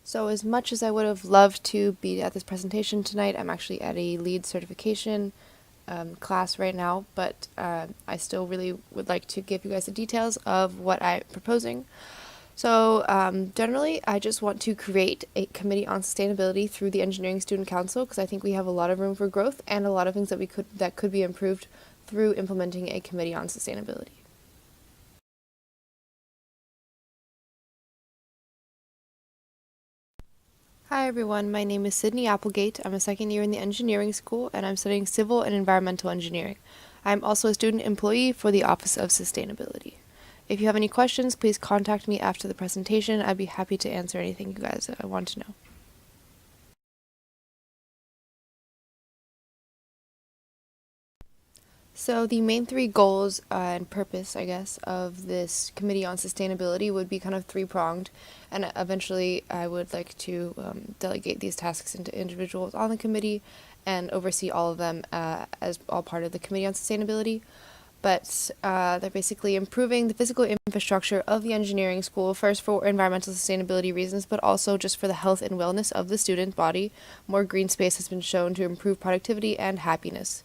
So as much as I would have loved to be at this presentation tonight, I'm actually at a lead certification class right now, but I still really would like to give you guys the details of what I'm proposing. So generally, I just want to create a committee on sustainability through the Engineering Student Council because I think we have a lot of room for growth and a lot of things that could be improved through implementing a committee on sustainability. Hi everyone, my name is Sydney Applegate. I'm a second year in the engineering school and I'm studying civil and environmental engineering. I'm also a student employee for the Office of Sustainability. If you have any questions, please contact me after the presentation. I'd be happy to answer anything you guys want to know. So the main three goals and purpose, I guess, of this Committee on Sustainability would be kind of three-pronged, and eventually I would like to delegate these tasks into individuals on the committee and oversee all of them as all part of the Committee on Sustainability. But they're basically improving the physical infrastructure of the engineering school, first for environmental sustainability reasons, but also just for the health and wellness of the student body. More green space has been shown to improve productivity and happiness.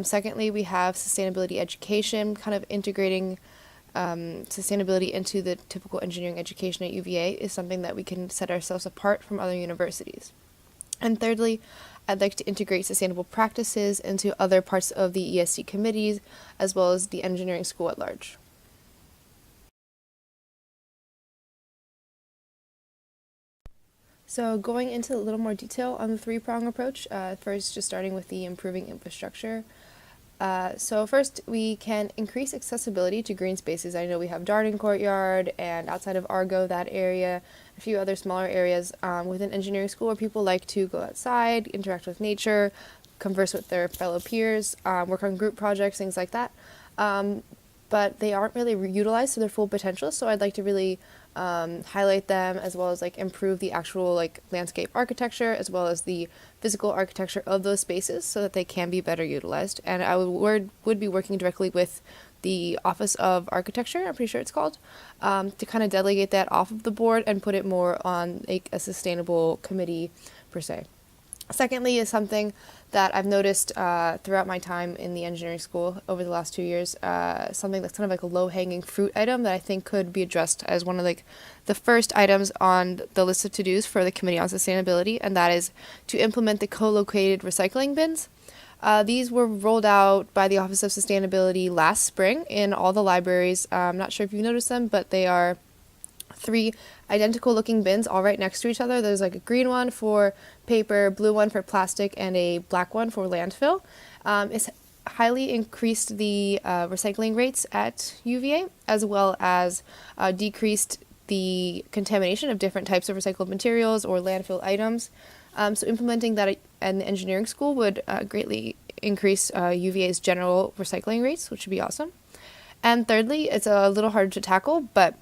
Secondly, we have sustainability education, kind of integrating sustainability into the typical engineering education at UVA is something that we can set ourselves apart from other universities. And thirdly, I'd like to integrate sustainable practices into other parts of the ESC committees, as well as the engineering school at large. So going into a little more detail on the three-prong approach, first just starting with the improving infrastructure. So first, we can increase accessibility to green spaces. I know we have Darden Courtyard and outside of Argo, that area, a few other smaller areas within engineering school where people like to go outside, interact with nature, converse with their fellow peers, work on group projects, things like that. But they aren't really utilized to their full potential, so I'd like to really highlight them as well as like improve the actual like landscape architecture as well as the physical architecture of those spaces so that they can be better utilized. And I would be working directly with the Office of Architecture, I'm pretty sure it's called, to kind of delegate that off of the board and put it more on a sustainable committee per se. Secondly is something that I've noticed throughout my time in the engineering school over the last 2 years, something that's kind of like a low-hanging fruit item that I think could be addressed as one of like the first items on the list of to-dos for the Committee on Sustainability, and that is to implement the co-located recycling bins. These were rolled out by the Office of Sustainability last spring in all the libraries. I'm not sure if you noticed them, but they are 3 identical looking bins all right next to each other. There's like a green one for paper, blue one for plastic, and a black one for landfill. It's highly increased the recycling rates at UVA, as well as decreased the contamination of different types of recycled materials or landfill items. So implementing that in the engineering school would greatly increase UVA's general recycling rates, which would be awesome. And thirdly, it's a little hard to tackle, but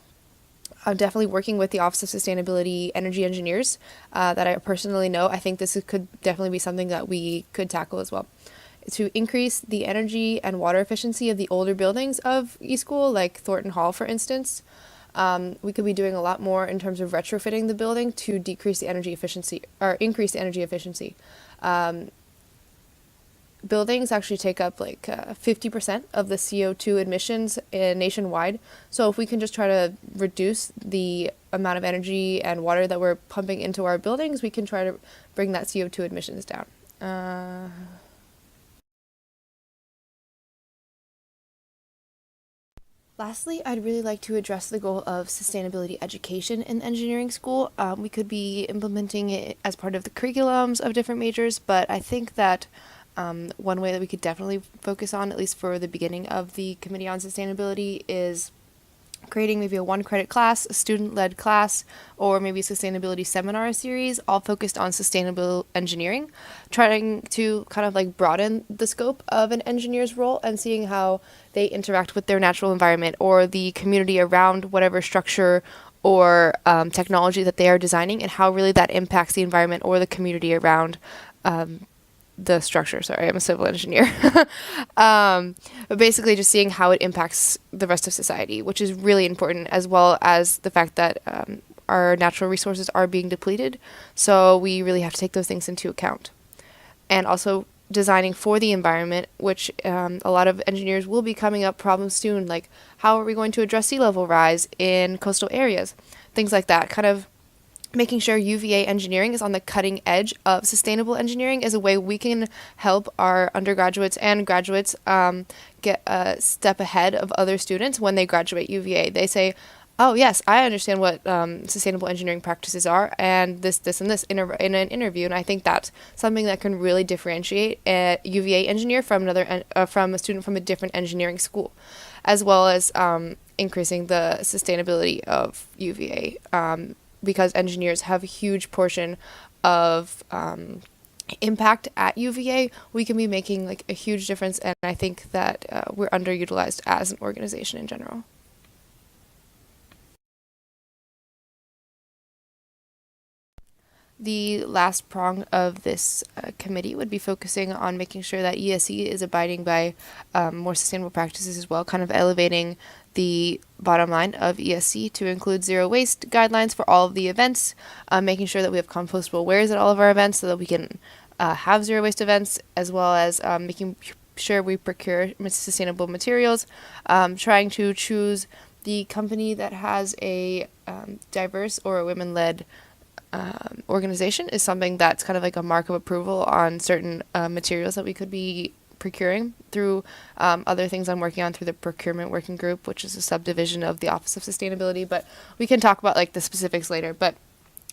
I'm definitely working with the Office of Sustainability Energy Engineers that I personally know. I think this could definitely be something that we could tackle as well. To increase the energy and water efficiency of the older buildings of eSchool, like Thornton Hall, for instance, we could be doing a lot more in terms of retrofitting the building to decrease the energy efficiency or increase the energy efficiency. Buildings actually take up like 50% of the CO2 emissions nationwide. So if we can just try to reduce the amount of energy and water that we're pumping into our buildings, we can try to bring that CO2 emissions down. Lastly, I'd really like to address the goal of sustainability education in engineering school. We could be implementing it as part of the curriculums of different majors, but I think that one way that we could definitely focus on, at least for the beginning of the Committee on Sustainability, is creating maybe a 1-credit class, a student-led class, or maybe a sustainability seminar series, all focused on sustainable engineering, trying to kind of like broaden the scope of an engineer's role and seeing how they interact with their natural environment or the community around whatever structure or technology that they are designing, and how really that impacts the environment or the community around the structure. Sorry, I'm a civil engineer. But basically just seeing how it impacts the rest of society, which is really important, as well as the fact that our natural resources are being depleted. So we really have to take those things into account. And also designing for the environment, which a lot of engineers will be coming up problems soon, like how are we going to address sea level rise in coastal areas, things like that. Kind of making sure UVA engineering is on the cutting edge of sustainable engineering is a way we can help our undergraduates and graduates get a step ahead of other students when they graduate UVA. They say, oh yes, I understand what sustainable engineering practices are, and this, and this in an interview. And I think that's something that can really differentiate a UVA engineer from from a student from a different engineering school, as well as increasing the sustainability of UVA, because engineers have a huge portion of impact at UVA. We can be making like a huge difference, and I think that we're underutilized as an organization in general. The last prong of this committee would be focusing on making sure that ESE is abiding by more sustainable practices as well, kind of elevating the bottom line of ESC to include zero waste guidelines for all of the events, making sure that we have compostable wares at all of our events so that we can have zero waste events, as well as making sure we procure sustainable materials, trying to choose the company that has a diverse or a women-led organization is something that's kind of like a mark of approval on certain materials that we could be procuring through other things I'm working on through the procurement working group, which is a subdivision of the Office of Sustainability, but we can talk about like the specifics later. But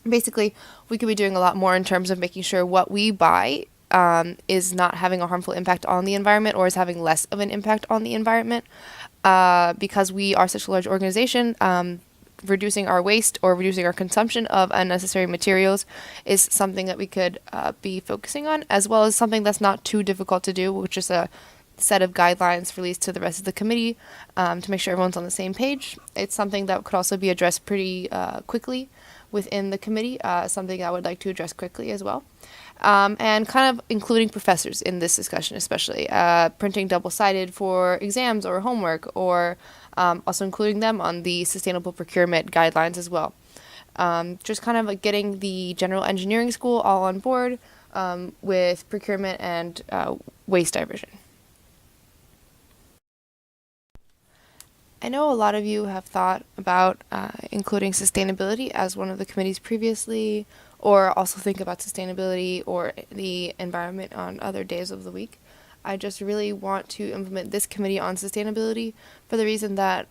basically, we could be doing a lot more in terms of making sure what we buy is not having a harmful impact on the environment or is having less of an impact on the environment, because we are such a large organization. Reducing our waste or reducing our consumption of unnecessary materials is something that we could be focusing on, as well as something that's not too difficult to do, which is a set of guidelines released to the rest of the committee to make sure everyone's on the same page. It's something that could also be addressed pretty quickly within the committee, something I would like to address quickly as well. And kind of including professors in this discussion, especially printing double-sided for exams or homework, or also including them on the sustainable procurement guidelines as well. Just kind of like getting the general engineering school all on board with procurement and waste diversion. I know a lot of you have thought about including sustainability as one of the committees previously, or also think about sustainability or the environment on other days of the week. I just really want to implement this committee on sustainability for the reason that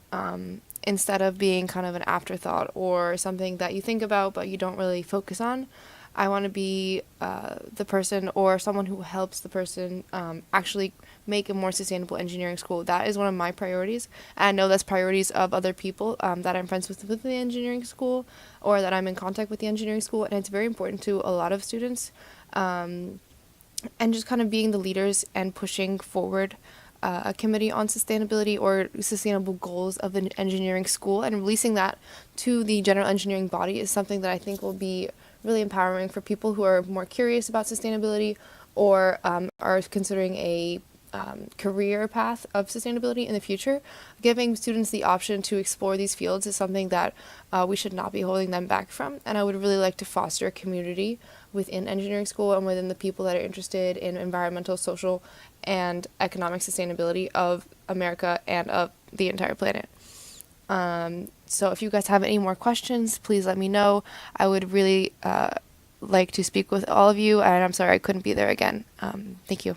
instead of being kind of an afterthought or something that you think about but you don't really focus on, I want to be the person or someone who helps the person actually make a more sustainable engineering school. That is one of my priorities. And I know that's priorities of other people that I'm friends with the engineering school, or that I'm in contact with the engineering school, and it's very important to a lot of students. And just kind of being the leaders and pushing forward a committee on sustainability or sustainable goals of the engineering school and releasing that to the general engineering body is something that I think will be really empowering for people who are more curious about sustainability or are considering a career path of sustainability in the future. Giving students the option to explore these fields is something that we should not be holding them back from, and I would really like to foster a community within engineering school and within the people that are interested in environmental, social, and economic sustainability of America and of the entire planet. So if you guys have any more questions, please let me know. I would really like to speak with all of you, and I'm sorry I couldn't be there again. Thank you.